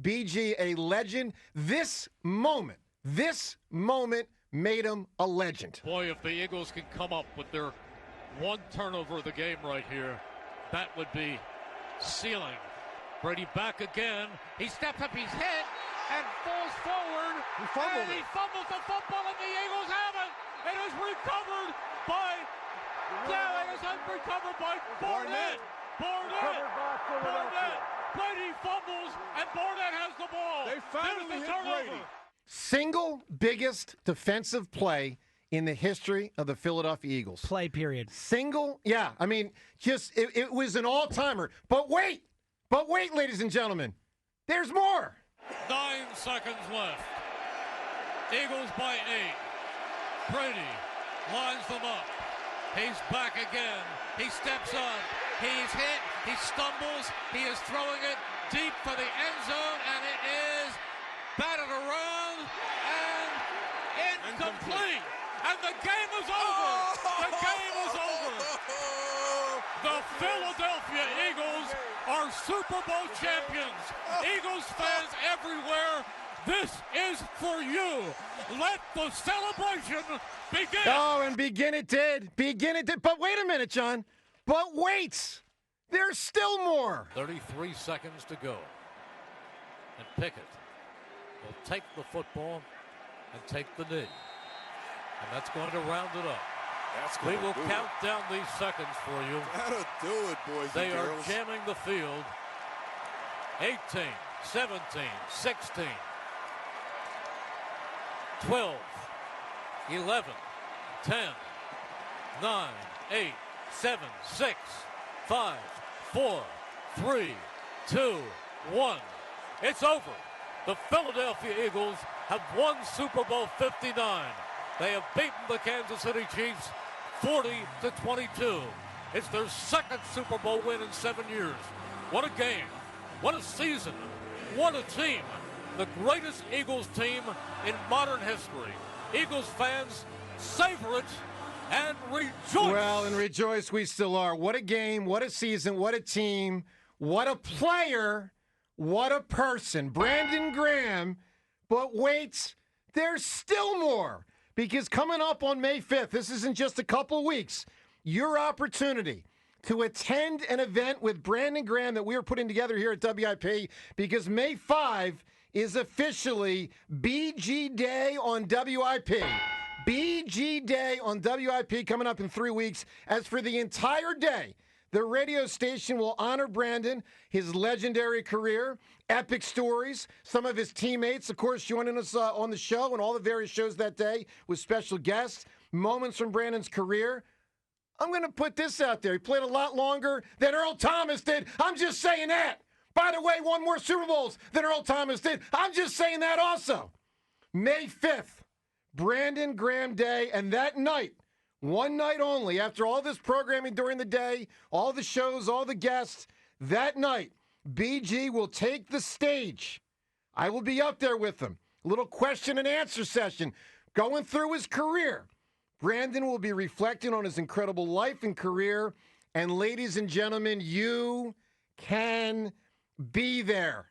BG a legend. This moment made him a legend. Boy, if the Eagles can come up with their one turnover of the game right here, that would be sealing. Brady back again. He steps up, he's hit, and falls forward. He fumbles the football, and the Eagles have it. It is recovered by Barnett. Brady fumbles, and Barnett has the ball. They finally hit Brady. Single biggest defensive play in the history of the Philadelphia Eagles. Play period. It was an all-timer. But wait, ladies and gentlemen, there's more. 9 seconds left. Eagles by 8. Brady lines them up. He's back again. He steps up. He's hit. He stumbles. He is throwing it deep for the end zone, and it is batted around and incomplete. And the game is over. The game is over. The Philadelphia Eagles are Super Bowl champions. Eagles fans everywhere, this is for you. Let the celebration begin. Oh, and begin it did. But wait a minute, John. But wait. There's still more. 33 seconds to go. And Pickett will take the football and take the knee. And that's going to round it up. We will count down these seconds for you. That'll do it, boys They and are girls. jamming the field. 18, 17, 16, 12, 11, 10, 9, 8, 7, 6, 5, 4, 3, 2, 1. It's over. The Philadelphia Eagles have won Super Bowl 59. They have beaten the Kansas City Chiefs 40-22. It's their second Super Bowl win in 7 years. What a game. What a season. What a team. The greatest Eagles team in modern history. Eagles fans, savor it and rejoice. Well, and rejoice we still are. What a game, what a season, what a team, what a player, what a person. Brandon Graham. But wait, there's still more. Because coming up on May 5th, this isn't just a couple weeks, your opportunity to attend an event with Brandon Graham that we are putting together here at WIP, because May 5 is officially BG Day on WIP. BG Day on WIP coming up in 3 weeks. As for the entire day, the radio station will honor Brandon, his legendary career, epic stories, some of his teammates, of course, joining us on the show and all the various shows that day with special guests, moments from Brandon's career. I'm going to put this out there. He played a lot longer than Earl Thomas did. I'm just saying that. By the way, won more Super Bowls than Earl Thomas did. I'm just saying that also. May 5th, Brandon Graham Day, and that night, one night only, after all this programming during the day, all the shows, all the guests, that night, BG will take the stage. I will be up there with him. A little question and answer session, going through his career. Brandon will be reflecting on his incredible life and career. And ladies and gentlemen, you can be there.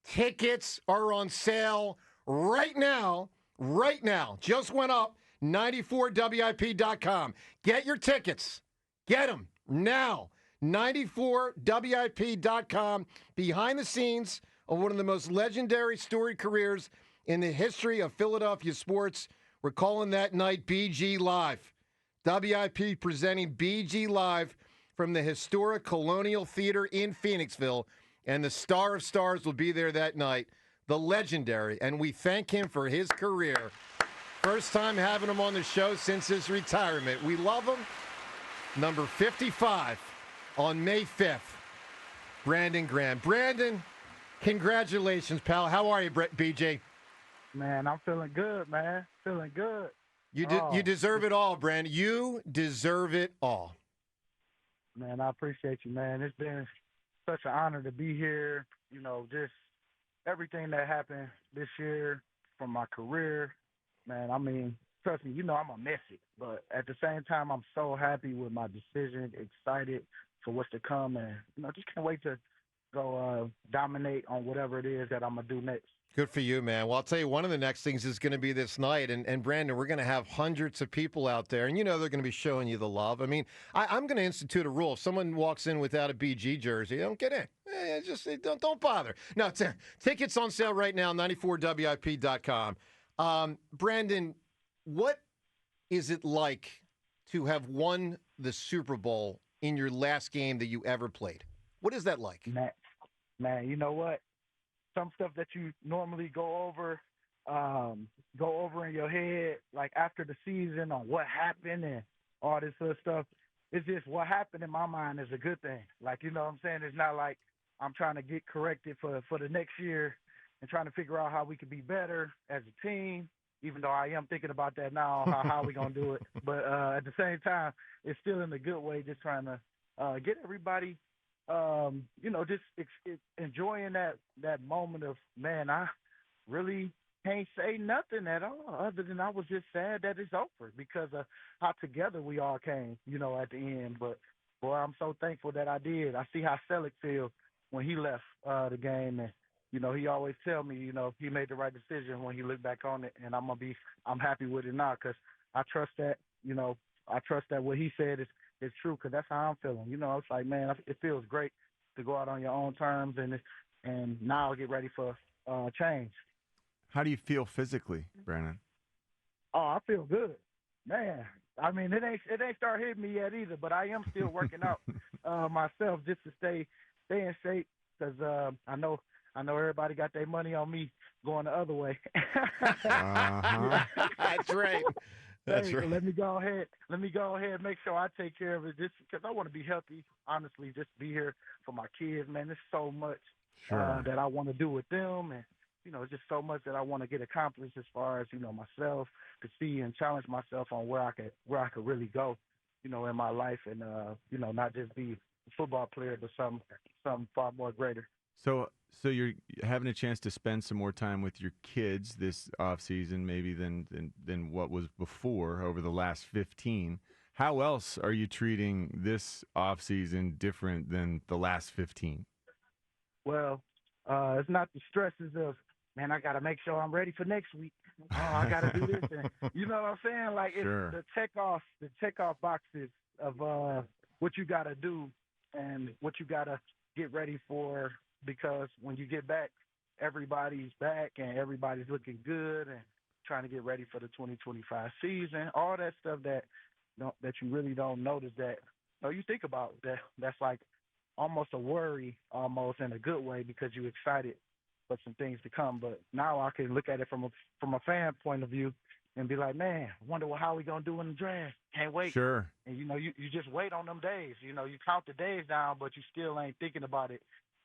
Tickets are on sale right now. Right now. Just went up. 94WIP.com. Get your tickets. Get them now. 94WIP.com. Behind the scenes of one of the most legendary storied careers in the history of Philadelphia sports. We're calling that night BG Live. WIP presenting BG Live from the historic Colonial Theater in Phoenixville. And the star of stars will be there that night, the legendary. And we thank him for his career. First time having him on the show since his retirement. We love him. Number 55 on May 5th, Brandon Graham. Brandon, congratulations, pal. How are you, BJ? Man, I'm feeling good, man. Feeling good. You deserve it all, Brandon. You deserve it all. Man, I appreciate you, man. It's been such an honor to be here. You know, just everything that happened this year from my career. Man, I mean, trust me, you know I'm a mess it. But at the same time, I'm so happy with my decision, excited for what's to come, and, you know, just can't wait to go dominate on whatever it is that I'm going to do next. Good for you, man. Well, I'll tell you, one of the next things is going to be this night. And Brandon, we're going to have hundreds of people out there. And, they're going to be showing you the love. I mean, I'm going to institute a rule. If someone walks in without a BG jersey, don't get in. Just don't bother. No, tickets on sale right now, 94WIP.com. Brandon, what is it like to have won the Super Bowl in your last game that you ever played? What is that like? Man, you know what? Some stuff that you normally go over in your head, like after the season on what happened and all this other stuff. It's just what happened in my mind is a good thing. Like, you know what I'm saying? It's not like I'm trying to get corrected for the next year and trying to figure out how we could be better as a team, even though I am thinking about that now, how we going to do it. But at the same time, it's still in a good way, just trying to get everybody just enjoying that moment of, man, I really can't say nothing at all other than I was just sad that it's over because of how together we all came, at the end. But, boy, I'm so thankful that I did. I see how Selleck feels when he left the game. And, he always tell me, he made the right decision when he looked back on it. And I'm happy with it now because I trust that, what he said is true because that's how I'm feeling. It's like, man, it feels great to go out on your own terms and now get ready for change. How do you feel physically, Brandon? Oh, I feel good, man. I mean, it ain't started hitting me yet either, but I am still working out myself just to stay in shape because I know everybody got their money on me going the other way. Uh-huh. That's right. That's right. Let me go ahead and make sure I take care of it just because I want to be healthy, honestly, just be here for my kids, man. There's so much that I want to do with them and, just so much that I want to get accomplished as far as, myself to see and challenge myself on where I could really go, in my life and, not just be a football player, but something far more greater. So you're having a chance to spend some more time with your kids this off season, maybe than what was before over the last 15. How else are you treating this off season different than the last 15? Well, it's not the stresses of, man, I got to make sure I'm ready for next week. Oh, I got to do this. And, you know what I'm saying? Like, it's the check off boxes of what you got to do and what you got to get ready for because when you get back, everybody's back and everybody's looking good and trying to get ready for the 2025 season. All that stuff that you really don't notice that you think about that's like almost a worry almost in a good way because you're excited for some things to come. But now I can look at it from a fan point of view and be like, man, I wonder how we going to do in the draft. Can't wait. Sure. And, you just wait on them days. You count the days down, but you still ain't thinking about it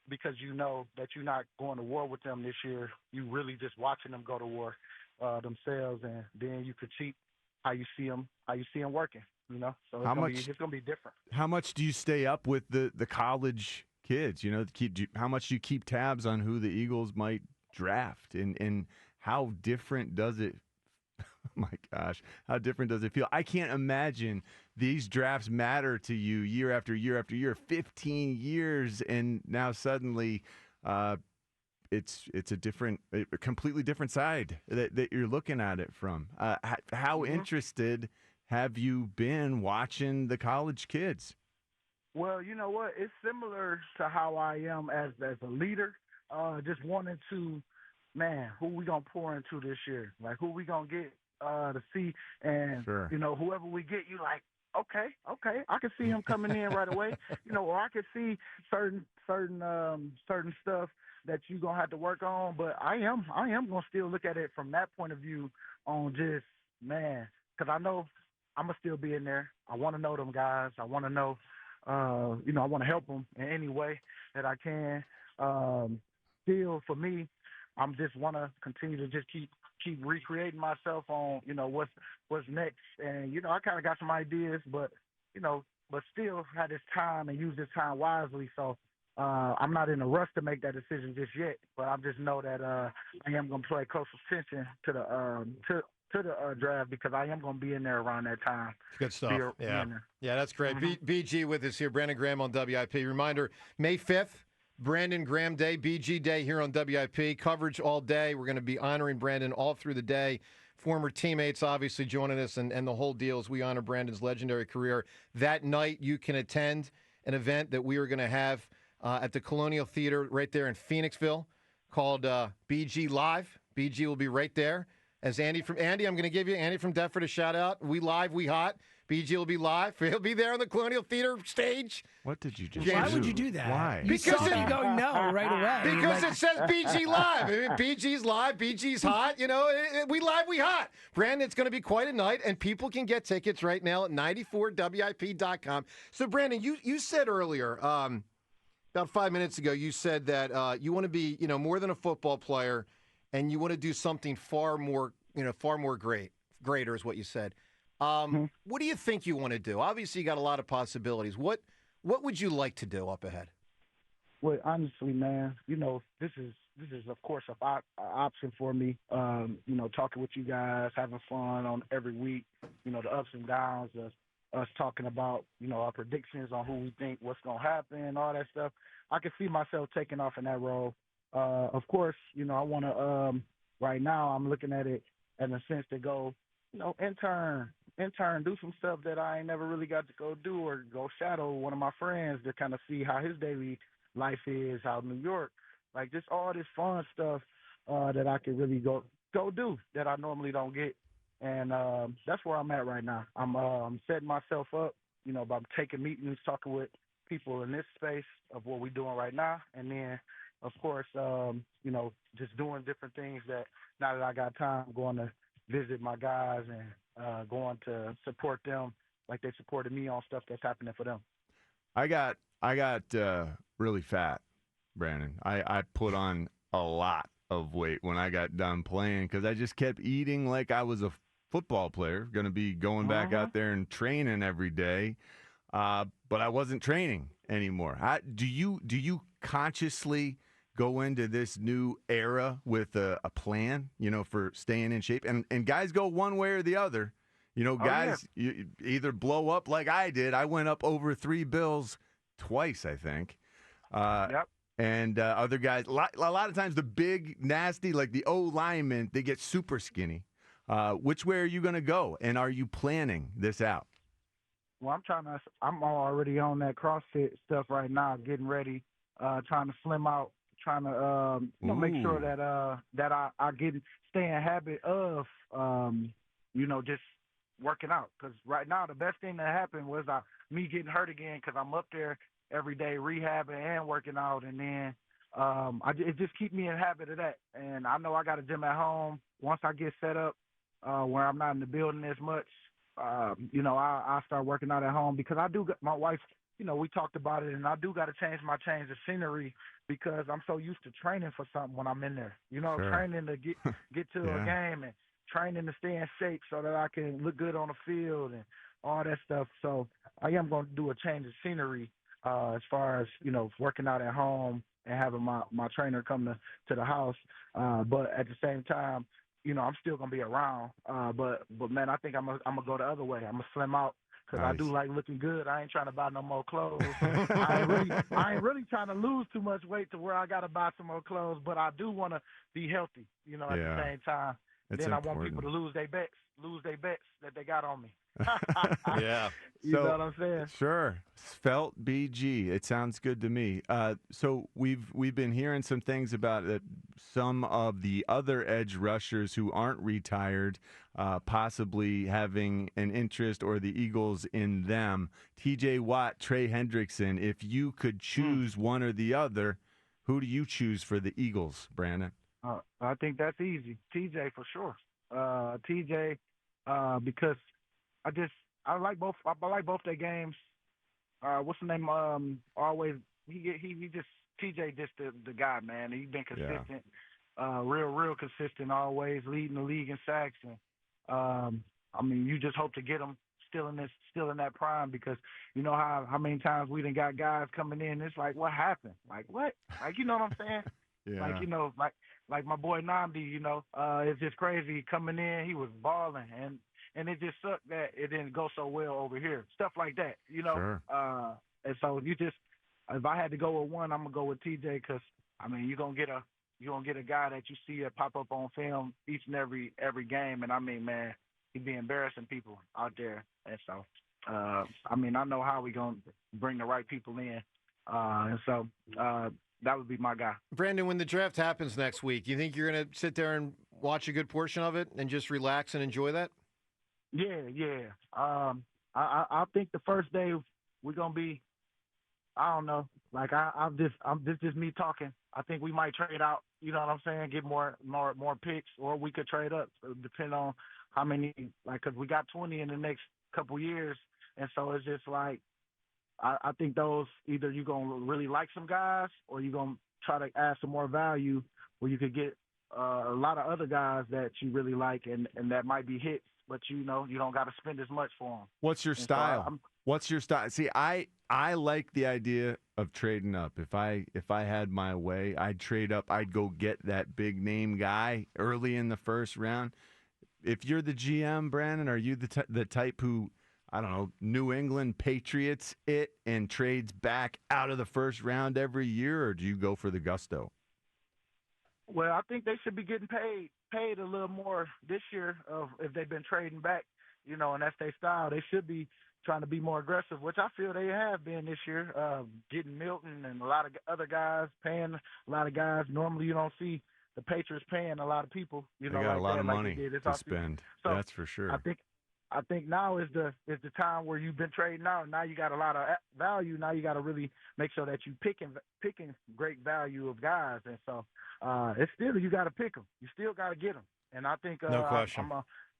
because you know that you're not going to war with them this year. You really just watching them go to war themselves, and then you critique how you see them working, So it's going to be different. How much do you stay up with the college kids? How much do you keep tabs on who the Eagles might draft, and how different does it? Oh my gosh, how different does it feel? I can't imagine these drafts matter to you year after year after year, 15 years, and now suddenly it's a completely different side that you're looking at it from. How interested have you been watching the college kids? Well, you know what? It's similar to how I am as a leader, just wanting to, man, who we going to pour into this year? Like, who we going to get to see? And, whoever we get, you like, okay, I can see him coming in right away, or I can see certain stuff that you're going to have to work on. But I am going to still look at it from that point of view on just, man, because I know I'm going to still be in there. I want to know them guys. I want to know, I want to help them in any way that I can. Still, for me, I'm just want to continue to just keep recreating myself on, what's next. And, I kind of got some ideas, but still have this time and use this time wisely. So I'm not in a rush to make that decision just yet, but I just know that I am going to pay close attention to the draft because I am going to be in there around that time. Good stuff. Yeah, that's great. BG with us here, Brandon Graham on WIP. Reminder, May 5th, Brandon Graham Day, BG Day here on WIP. Coverage all day. We're going to be honoring Brandon all through the day. Former teammates obviously joining us, and the whole deal as we honor Brandon's legendary career. That night, you can attend an event that we are going to have at the Colonial Theater right there in Phoenixville called BG Live. BG will be right there. As Andy, I'm going to give you Andy from Deptford a shout out. We live, we hot. BG will be live. He'll be there on the Colonial Theater stage. What did you just Why do? would you do that? Why? You Because saw me going no right away. Because it says BG Live. I mean, BG's live, BG's hot. You know, we live, we hot. Brandon, it's going to be quite a night, and people can get tickets right now at 94WIP.com. So, Brandon, you said earlier, about 5 minutes ago, you said that you want to be, more than a football player, and you want to do something far more greater is what you said. What do you think you want to do? Obviously, you got a lot of possibilities. What would you like to do up ahead? Well, honestly, man, this is of course an option for me. Talking with you guys, having fun on every week. The ups and downs of us talking about our predictions on who we think what's gonna happen, all that stuff. I can see myself taking off in that role. Of course, I want to. Right now, I'm looking at it in a sense to go, intern, do some stuff that I ain't never really got to go do, or go shadow one of my friends to kind of see how his daily life is out in New York. Like just all this fun stuff that I can really go do that I normally don't get. And that's where I'm at right now. I'm setting myself up, by taking meetings, talking with people in this space of what we're doing right now. And then, of course, just doing different things that now that I got time, going to visit my guys and going to support them like they supported me on stuff that's happening for them. I got really fat, Brandon. I put on a lot of weight when I got done playing because I just kept eating like I was a football player, going to be going back out there and training every day. But I wasn't training anymore. Do you consciously go into this new era with a plan, for staying in shape? And guys go one way or the other. Guys you either blow up like I did. I went up over 3 bills twice, I think. Yep. And other guys, a lot of times the big, nasty, like the O linemen, they get super skinny. Which way are you going to go? And are you planning this out? Well, I'm already on that CrossFit stuff right now, getting ready, trying to slim out, trying to make sure that I stay in habit of just working out. Because right now the best thing that happened was me getting hurt again because I'm up there every day rehabbing and working out, and then it just keeps me in habit of that. And I know I got a gym at home. Once I get set up where I'm not in the building as much, I start working out at home because I do. My wife, we talked about it, and I do got to change of scenery because I'm so used to training for something when I'm in there. Sure. Training to get to a game and training to stay in shape so that I can look good on the field and all that stuff. So I am going to do a change of scenery as far as working out at home and having my trainer come to the house. But at the same time, I'm still gonna be around. But man, I think I'm gonna go the other way. I'm gonna slim out because I do like looking good. I ain't trying to buy no more clothes. I ain't really trying to lose too much weight to where I gotta buy some more clothes. But I do want to be healthy. At the same time. It's then important. I want people to lose their bets that they got on me. Yeah. You know what I'm saying? Sure. Svelte BG. It sounds good to me. So we've been hearing some things about some of the other edge rushers who aren't retired possibly having an interest, or the Eagles in them. TJ Watt, Trey Hendrickson. If you could choose one or the other, who do you choose for the Eagles, Brandon? I think that's easy. TJ for sure. TJ because I like both. I like both their games. What's the name? Always he just TJ just the guy, man. He's been consistent, real consistent. Always leading the league in sacks. And you just hope to get him still in that prime, because you know how many times we done got guys coming in. It's like, what happened? Like what? Like, you know what I'm saying? Yeah. Like my boy Namdi. It's just crazy coming in. He was balling and it just sucked that it didn't go so well over here. Stuff like that, Sure. And so if I had to go with one, I'm gonna go with TJ because I mean you're gonna get a guy that you see pop up on film each and every game, and I mean man, he be embarrassing people out there, and so I mean I know how we gonna bring the right people in, and so that would be my guy. Brandon, when the draft happens next week, you think you're going to sit there and watch a good portion of it and just relax and enjoy that? Yeah. I think the first day we're gonna be, I don't know, like this is me talking. I think we might trade out. You know what I'm saying? Get more picks, or we could trade up, depending on how many. Like, cause we got 20 in the next couple years, and so it's just like. I think those either you're going to really like some guys or you're going to try to add some more value where you could get a lot of other guys that you really like and that might be hits, but you don't got to spend as much for them. What's your style? What's your style? See, I like the idea of trading up. If I had my way, I'd trade up. I'd go get that big name guy early in the first round. If you're the GM, Brandon, are you the type who, I don't know, New England Patriots it and trades back out of the first round every year, or do you go for the gusto? Well, I think they should be getting paid a little more this year if they've been trading back, and that's their style. They should be trying to be more aggressive, which I feel they have been this year, getting Milton and a lot of other guys, paying a lot of guys. Normally you don't see the Patriots paying a lot of people. They got a lot of money to spend. So that's for sure. I think now is the time where you've been trading out. Now you got a lot of value. Now you got to really make sure that you picking great value of guys. And so it's still you got to pick them. You still got to get them. And I think no question.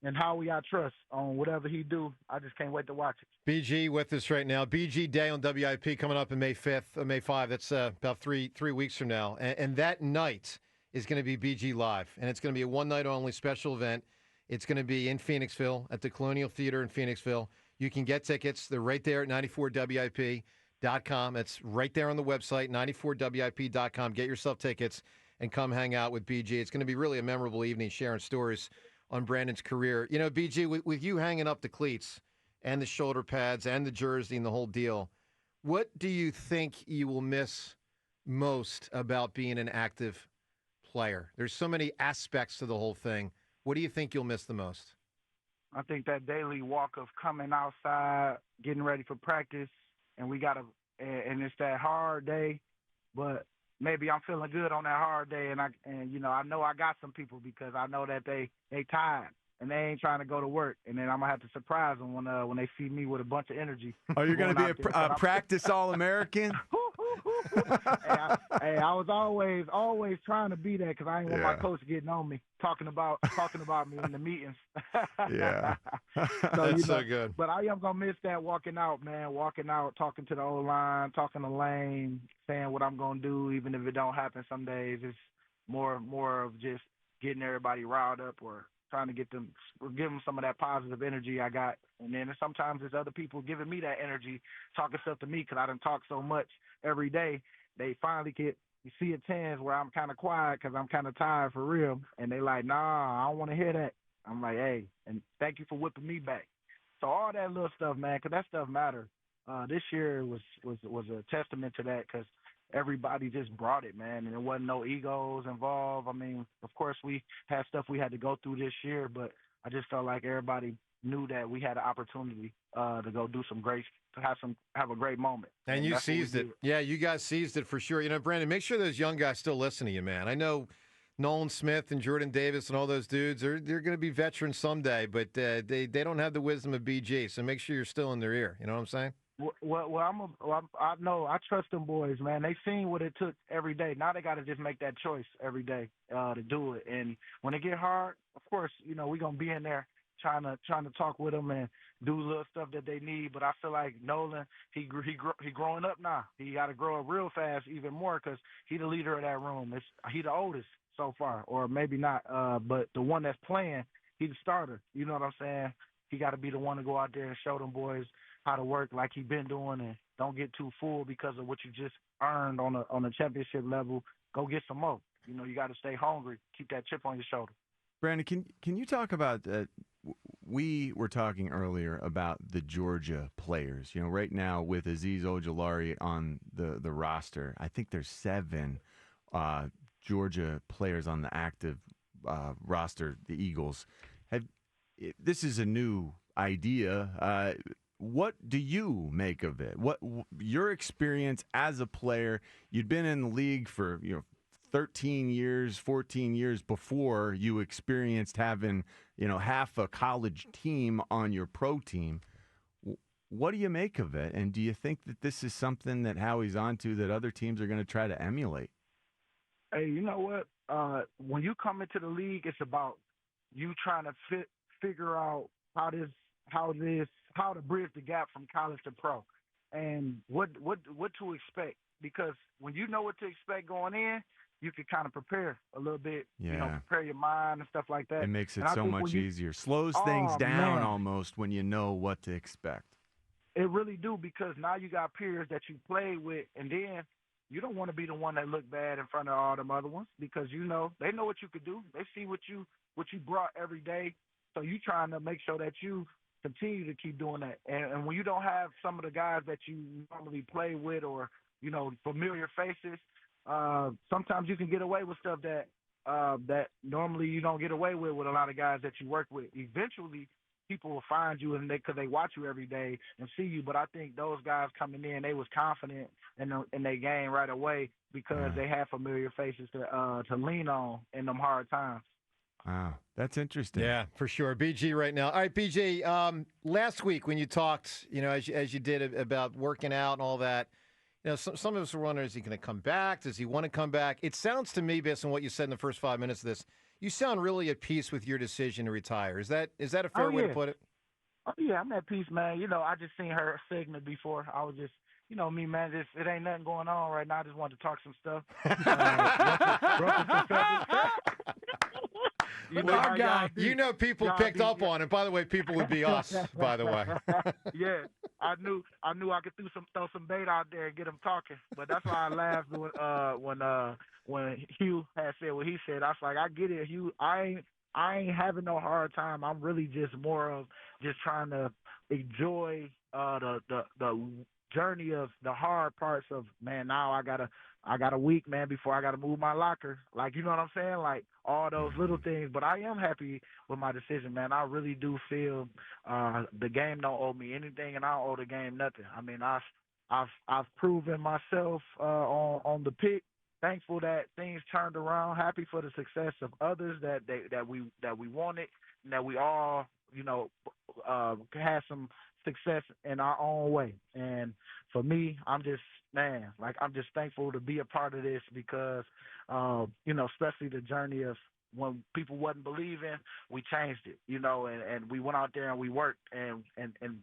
And Howie, I trust on whatever he do. I just can't wait to watch it. BG with us right now. BG Day on WIP coming up on May 5th, May 5. That's about three weeks from now. And that night is going to be BG Live, and it's going to be a one-night only special event. It's going to be in Phoenixville at the Colonial Theater in Phoenixville. You can get tickets. They're right there at 94WIP.com. It's right there on the website, 94WIP.com. Get yourself tickets and come hang out with BG. It's going to be really a memorable evening sharing stories on Brandon's career. BG, with you hanging up the cleats and the shoulder pads and the jersey and the whole deal, what do you think you will miss most about being an active player? There's so many aspects to the whole thing. What do you think you'll miss the most? I think that daily walk of coming outside, getting ready for practice, and and it's that hard day, but maybe I'm feeling good on that hard day, and I know I got some people because I know that they tired and they ain't trying to go to work, and then I'm gonna have to surprise them when they see me with a bunch of energy. Are you gonna be a practice All-American? Hey, I was always trying to be that because I ain't want my coach getting on me, talking about me in the meetings. Yeah. That's so good. But I am going to miss that walking out, man, talking to the O-line, talking to Lane, saying what I'm going to do, even if it don't happen some days. It's more of just getting everybody riled up or trying to give them some of that positive energy I got. And then sometimes there's other people giving me that energy, talking stuff to me because I done talk so much every day. They finally you see a chance where I'm kind of quiet because I'm kind of tired for real. And they like, nah, I don't want to hear that. I'm like, hey, and thank you for whipping me back. So all that little stuff, man, because that stuff matters. This year was a testament to that because everybody just brought it, man, and there wasn't no egos involved. I mean, of course, we had stuff we had to go through this year, but I just felt like everybody knew that we had an opportunity to go do some great, have a great moment. And you seized it. Yeah, you guys seized it for sure. Brandon, make sure those young guys still listen to you, man. I know Nolan Smith and Jordan Davis and all those dudes, they're going to be veterans someday, but they don't have the wisdom of BG, so make sure you're still in their ear. You know what I'm saying? Well, I know I trust them boys, man. They seen what it took every day. Now they got to just make that choice every day to do it. And when it get hard, of course, we're gonna be in there trying to talk with them and do little stuff that they need. But I feel like Nolan, he growing up now. He got to grow up real fast, even more, because he the leader of that room. He the oldest so far, or maybe not. But the one that's playing, he the starter. You know what I'm saying? He got to be the one to go out there and show them boys how to work like he been doing, and don't get too full because of what you just earned on a championship level. Go get some more. You got to stay hungry. Keep that chip on your shoulder. Brandon, can you talk about we were talking earlier about the Georgia players. You know, right now with Azeez Ojulari on the roster, I think there's 7 Georgia players on the active roster. The Eagles this is a new idea. What do you make of it? What your experience as a player? You'd been in the league for 13 years, 14 years before you experienced having half a college team on your pro team. What do you make of it? And do you think that this is something that Howie's onto that other teams are going to try to emulate? Hey, you know what? When you come into the league, it's about you trying to figure out how to bridge the gap from college to pro, and what to expect. Because when you know what to expect going in, you can kind of prepare a little bit. Yeah. Prepare your mind and stuff like that. It makes it and so much easier. Slows things down almost when you know what to expect. It really do, because now you got peers that you play with, and then you don't want to be the one that look bad in front of all them other ones, because they know what you could do. They see what you brought every day. So you trying to make sure that you continue to keep doing that. And when you don't have some of the guys that you normally play with, or familiar faces, sometimes you can get away with stuff that normally you don't get away with a lot of guys that you work with. Eventually, people will find you because they watch you every day and see you. But I think those guys coming in, they was confident in their game right away because they had familiar faces to lean on in them hard times. Wow, that's interesting. Yeah, for sure. BG right now. All right, BG, last week when you talked, as you did about working out and all that, some of us were wondering, is he going to come back? Does he want to come back? It sounds to me, based on what you said in the first 5 minutes of this, you sound really at peace with your decision to retire. Is that a fair way to put it? Oh, yeah, I'm at peace, man. I just seen her segment before. I was just, me, man, it ain't nothing going on right now. I just wanted to talk some stuff. People picked up on it. By the way, people would be us, by the way. Yeah, I knew I could throw some bait out there and get them talking. But that's why I laughed when Hugh had said what he said. I was like, I get it, Hugh. I ain't having no hard time. I'm really just more of just trying to enjoy the journey of the hard parts of, man, now I got a week, man, before I got to move my locker. Like, you know what I'm saying? Like, all those little things. But I am happy with my decision, man. I really do feel the game don't owe me anything, and I don't owe the game nothing. I mean, I've proven myself on the pick. Thankful that things turned around. Happy for the success of others that we wanted, and that we all, had some success in our own way. And for me, I'm just thankful to be a part of this, because especially the journey of when people wasn't believing, we changed it, and we went out there and we worked, and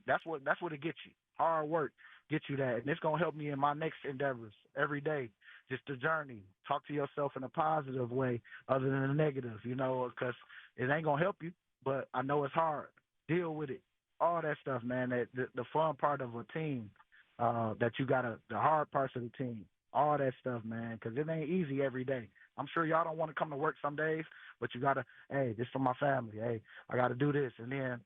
that's what it gets you. Hard work gets you that, and it's gonna help me in my next endeavors every day. Just the journey. Talk to yourself in a positive way other than the negative, because it ain't gonna help you, but I know it's hard. Deal with it. All that stuff, man. The fun part of a team, that you got the hard parts of the team. All that stuff, man, because it ain't easy every day. I'm sure y'all don't want to come to work some days, but you got to, hey, this for my family. Hey, I got to do this. And then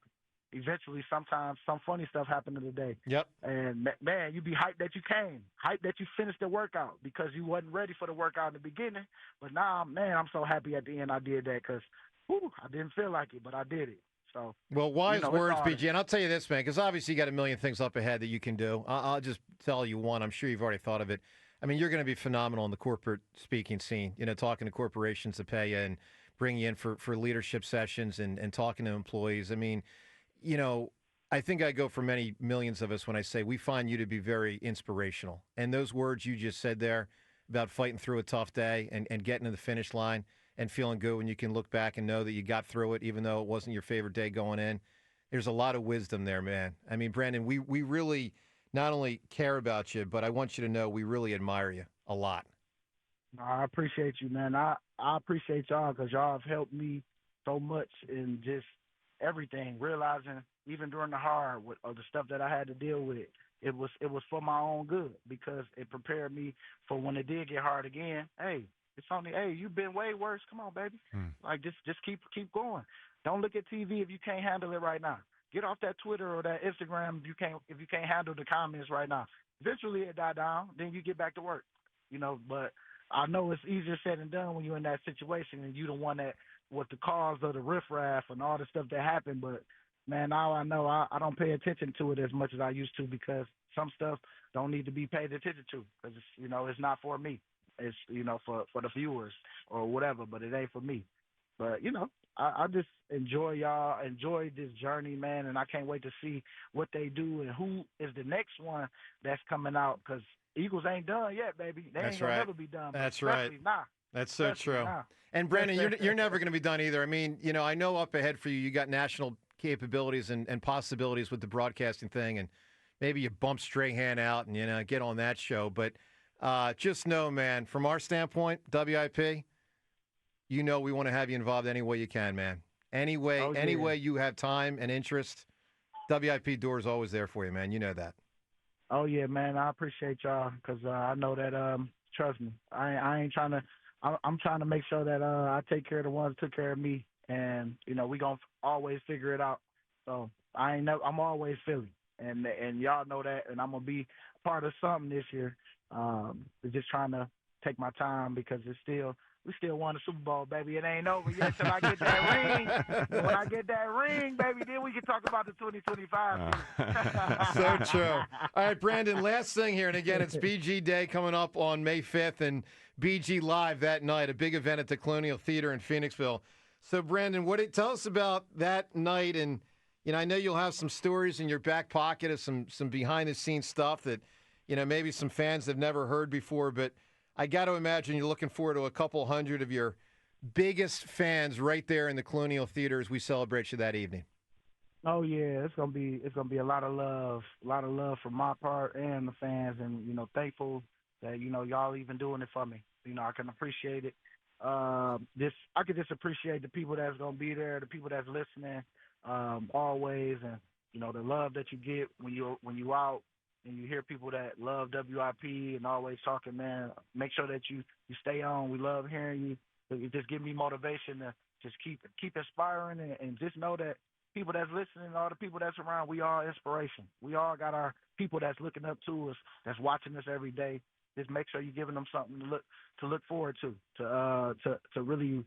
eventually sometimes some funny stuff happened in the day. Yep. And, man, you be hyped that you came, hyped that you finished the workout, because you wasn't ready for the workout in the beginning. But now, man, I'm so happy at the end I did that, because I didn't feel like it, but I did it. So, well, wise words, BG. And I'll tell you this, man, because obviously you got a million things up ahead that you can do. I'll just tell you one. I'm sure you've already thought of it. I mean, you're going to be phenomenal in the corporate speaking scene, talking to corporations to pay you and bring you in for leadership sessions and talking to employees. I mean, I think I go for many millions of us when I say we find you to be very inspirational. And those words you just said there about fighting through a tough day and getting to the finish line and feeling good when you can look back and know that you got through it, even though it wasn't your favorite day going in. There's a lot of wisdom there, man. I mean, Brandon, we really not only care about you, but I want you to know we really admire you a lot. I appreciate you, man. I appreciate y'all, because y'all have helped me so much in just everything, realizing even during the hard of the stuff that I had to deal with, it was for my own good, because it prepared me for when it did get hard again. Hey, It's only, hey, you've been way worse. Come on, baby. Like, just keep going. Don't look at TV if you can't handle it right now. Get off that Twitter or that Instagram if you can't handle the comments right now. Eventually it die down, then you get back to work. But I know it's easier said than done when you're in that situation and you the one that was the cause of the riffraff and all the stuff that happened. But man, now I know I don't pay attention to it as much as I used to because some stuff don't need to be paid attention to because it's not for me. It's for the viewers or whatever, but it ain't for me. But I just enjoy this journey, man, and I can't wait to see what they do and who is the next one that's coming out because Eagles ain't done yet, baby. They ain't gonna never be done. That's right. Nah. That's so true. Nah. And Brandon, you're never going to be done either. I mean, I know up ahead for you, you got national capabilities and possibilities with the broadcasting thing, and maybe you bump Strahan out and get on that show. But just know, man, from our standpoint, WIP, we want to have you involved any way you can, man. Any way you have time and interest, WIP door is always there for you, man. You know that. Oh yeah, man. I appreciate y'all because I know that. Trust me, I ain't trying to. I'm trying to make sure that I take care of the ones that took care of me, and we gonna always figure it out. So I'm always Philly, and y'all know that, and I'm gonna be part of something this year. Just trying to take my time because we still won the Super Bowl, baby. It ain't over yet till I get that ring. When I get that ring, baby, then we can talk about the 2025 So true. All right, Brandon, last thing here, and again, it's BG Day coming up on May 5th, and BG Live that night, a big event at the Colonial Theater in Phoenixville. So, Brandon, tell us about that night, and I know you'll have some stories in your back pocket of some behind-the-scenes stuff that, maybe some fans have never heard before, but I got to imagine you're looking forward to a couple hundred of your biggest fans right there in the Colonial Theater as we celebrate you that evening. Oh yeah, it's gonna be a lot of love from my part and the fans, and thankful that y'all even doing it for me. I can appreciate it. I could just appreciate the people that's gonna be there, the people that's listening, always, and the love that you get when you out. And you hear people that love WIP and always talking, man, make sure that you stay on. We love hearing you. It just give me motivation to just keep inspiring and just know that people that's listening, all the people that's around, we all inspiration. We all got our people that's looking up to us, that's watching us every day. Just make sure you're giving them something to look forward to really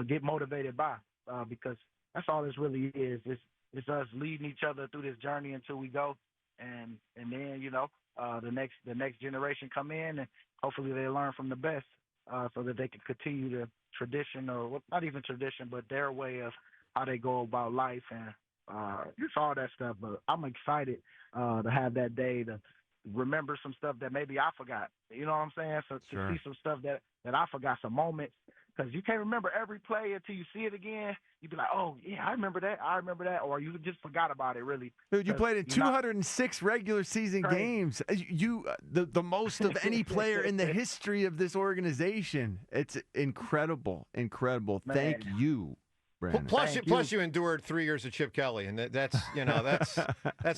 get motivated by because that's all this really is. It's us leading each other through this journey until we go. And then the next generation come in and hopefully they learn from the best so that they can continue the tradition or not even tradition but their way of how they go about life and just all that stuff. But I'm excited to have that day to remember some stuff that maybe I forgot. You know what I'm saying? So to see some stuff that I forgot, some moments. Because you can't remember every play until you see it again. You'd be like, oh, yeah, I remember that. Or you just forgot about it, really. Dude, you played in 206 regular season games. The most of any player in the history of this organization. It's incredible. Man. Thank you, Brandon. Plus you endured 3 years of Chip Kelly, and that's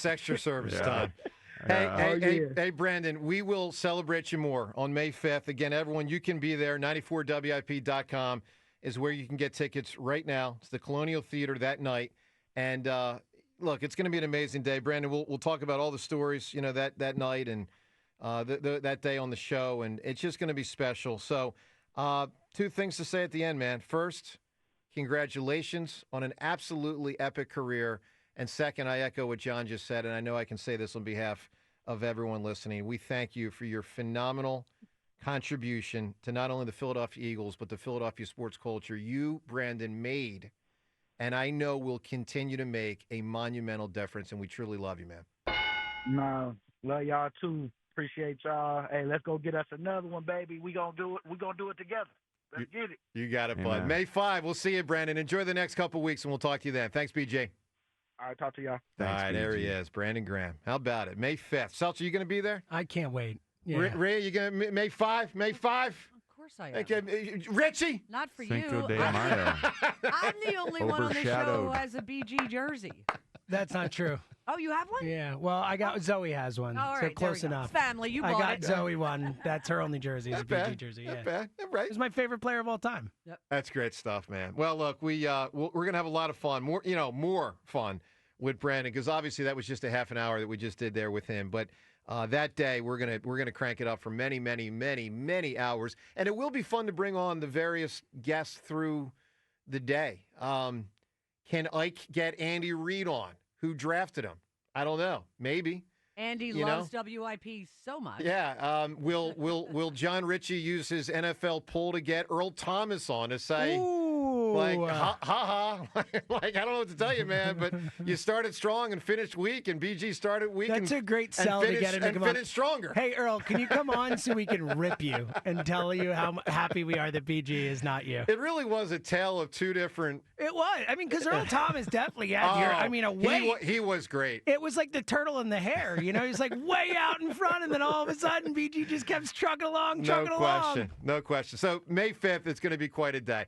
extra service time. Hey, Brandon, we will celebrate you more on May 5th. Again, everyone, you can be there. 94WIP.com is where you can get tickets right now. It's the Colonial Theater that night. And, look, it's going to be an amazing day. Brandon, we'll talk about all the stories, that night and that day on the show. And it's just going to be special. So two things to say at the end, man. First, congratulations on an absolutely epic career. And second, I echo what John just said, and I know I can say this on behalf of everyone listening. We thank you for your phenomenal contribution to not only the Philadelphia Eagles, but the Philadelphia sports culture you, Brandon, made, and I know will continue to make a monumental difference, and we truly love you, man. No, love y'all too. Appreciate y'all. Hey, let's go get us another one, baby. We gonna do it. We gonna do it together. Let's get it. You got it, bud. May 5. We'll see you, Brandon. Enjoy the next couple weeks, and we'll talk to you then. Thanks, BJ. All right, talk to y'all. Thanks, all right, BG. There he is, Brandon Graham. How about it? May 5th. Seltzer, you going to be there? I can't wait. Yeah. Ray, you going to May 5? May 5? Of course I am. Okay. Richie? Not for Cinco you. de Mayo. I'm the only one on the show who has a BG jersey. That's not true. Oh, you have one? Yeah. Well, Zoe has one, Oh, all so right, close there we go. enough. Family, you I bought got it. Zoe one. That's her only jersey. It's a Not BG bad. jersey. Not Yeah. bad. Right. He's my favorite player of all time. That's great stuff, man. Well, look, we're gonna have a lot of fun. More fun with Brandon, because obviously that was just a half an hour that we just did there with him. But that day we're gonna crank it up for many, many, many, many hours, and it will be fun to bring on the various guests through the day. Can Ike get Andy Reid on? Who drafted him? I don't know. Maybe. Andy loves WIP so much. Yeah. Will John Ritchie use his NFL poll to get Earl Thomas on to say, like, ha. Like, I don't know what to tell you, man, but you started strong and finished weak, and BG started weak. That's a great sell to get him to come on. Finish stronger. Hey, Earl, can you come on so we can rip you and tell you how happy we are that BG is not you? It really was a tale of two different. It was. I mean, because Earl Thomas definitely had a weight. He was great. It was like the turtle in the hair. You know, he's like way out in front, and then all of a sudden, BG just kept trucking along. No question. So May 5th, it's going to be quite a day.